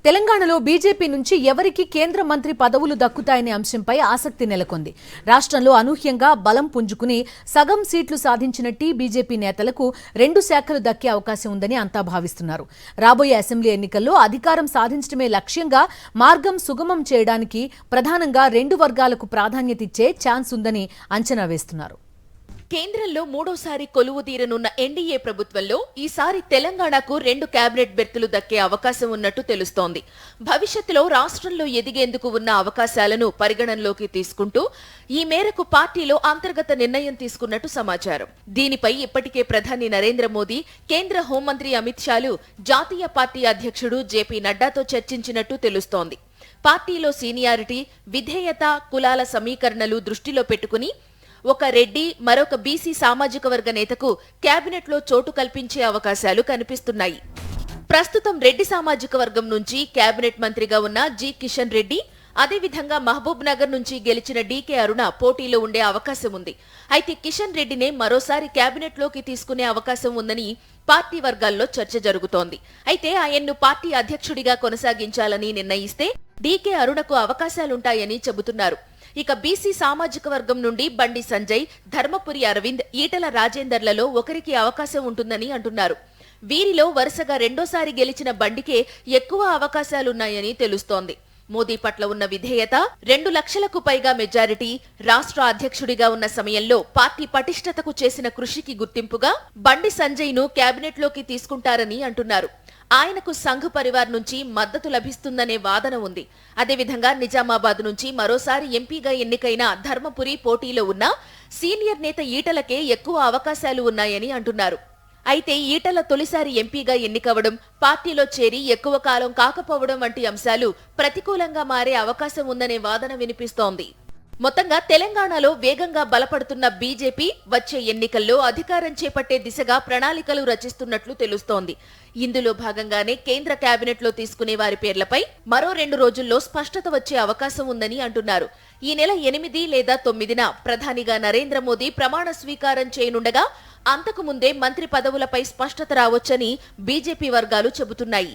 తెలంగాణలో బీజేపీ నుంచి ఎవరికి కేంద్ర మంత్రి పదవులు దక్కుతాయనే అంశంపై ఆసక్తి నెలకొంది. రాష్ట్రంలో అనూహ్యంగా బలం పుంజుకుని సగం సీట్లు సాధించిన బీజేపీ నేతలకు 2 శాఖలు దక్కే అవకాశం ఉందని అంతా భావిస్తున్నారు. రాబోయే అసెంబ్లీ ఎన్నికల్లో అధికారం సాధించడమే లక్ష్యంగా మార్గం సుగమం చేయడానికి ప్రధానంగా 2 వర్గాలకు ప్రాధాన్యత ఇచ్చే ఛాన్స్ ఉందని అంచనా వేస్తున్నారు. కేంద్రంలో మూడోసారి కొలువు తీరనున్న ఎన్డీఏ ప్రభుత్వంలో ఈసారి తెలంగాణకు 2 కేబినెట్ బెర్తులు దక్కే అవకాశం ఉన్నట్టు తెలుస్తోంది. భవిష్యత్తులో రాష్ట్రంలో ఎదిగేందుకు ఉన్న అవకాశాలను పరిగణనలోకి తీసుకుంటూ ఈ మేరకు పార్టీలో అంతర్గత నిర్ణయం తీసుకున్నట్టు సమాచారం. దీనిపై ఇప్పటికే ప్రధాని నరేంద్ర మోదీ, కేంద్ర హోంమంత్రి అమిత్ షాలు జాతీయ పార్టీ అధ్యక్షుడు జేపీ నడ్డాతో చర్చించినట్టు తెలుస్తోంది. పార్టీలో సీనియారిటీ, విధేయత, కులాల సమీకరణలు దృష్టిలో పెట్టుకుని ఒక రెడ్డి, మరొక బీసీ సామాజిక వర్గ నేతకు కేబినెట్లో చోటు కల్పించే అవకాశాలు కనిపిస్తున్నాయి. ప్రస్తుతం రెడ్డి సామాజిక వర్గం నుంచి కేబినెట్ మంత్రిగా ఉన్న జి కిషన్ రెడ్డి, అదేవిధంగా మహబూబ్ నగర్ నుంచి గెలిచిన డీకే అరుణ పోటీలో ఉండే అవకాశం ఉంది. అయితే కిషన్ రెడ్డినే మరోసారి కేబినెట్లోకి తీసుకునే అవకాశం ఉందని పార్టీ వర్గాల్లో చర్చ జరుగుతోంది. అయితే ఆయన్ను పార్టీ అధ్యక్షుడిగా కొనసాగించాలని నిర్ణయిస్తే డీకే అరుణకు అవకాశాలుంటాయని చెబుతున్నారు. ఇక బీసీ సామాజిక వర్గం నుండి బండి సంజయ్, ధర్మపురి అరవింద్, ఈటల రాజేందర్లలో ఒకరికి అవకాశం ఉంటుందని అంటున్నారు. వీరిలో వరుసగా రెండోసారి గెలిచిన బండికే ఎక్కువ అవకాశాలున్నాయని తెలుస్తోంది. మోదీ పట్ల ఉన్న విధేయత, 2 లక్షలకు పైగా మెజారిటీ, రాష్ట్ర అధ్యక్షుడిగా ఉన్న సమయంలో పార్టీ పటిష్టతకు చేసిన కృషికి గుర్తింపుగా బండి సంజయ్ను కేబినెట్లోకి తీసుకుంటారని అంటున్నారు. ఆయనకు సంఘ్ పరివార్ నుంచి మద్దతు లభిస్తుందనే వాదన ఉంది. అదేవిధంగా నిజామాబాద్ నుంచి మరోసారి ఎంపీగా ఎన్నికైన ధర్మపురి పోటీలో ఉన్న సీనియర్ నేత ఈటలకే ఎక్కువ అవకాశాలు ఉన్నాయని అంటున్నారు. అయితే ఈటల తొలిసారి ఎంపీగా ఎన్నికవడం, పార్టీలో చేరి ఎక్కువ కాలం కాకపోవడం వంటి అంశాలు ప్రతికూలంగా మారే అవకాశం ఉందనే వాదన వినిపిస్తోంది. మొత్తంగా తెలంగాణలో వేగంగా బలపడుతున్న బీజేపీ వచ్చే ఎన్నికల్లో అధికారం చేపట్టే దిశగా ప్రణాళికలు రచిస్తున్నట్లు తెలుస్తోంది. ఇందులో భాగంగానే కేంద్ర కేబినెట్లో తీసుకునే వారి పేర్లపై మరో 2 రోజుల్లో స్పష్టత వచ్చే అవకాశం ఉందని అంటున్నారు. ఈ నెల 8 లేదా 9న ప్రధానిగా నరేంద్ర మోదీ ప్రమాణ స్వీకారం చేయనుండగా అంతకు ముందే మంత్రి పదవులపై స్పష్టత రావొచ్చని బీజేపీ వర్గాలు చెబుతున్నాయి.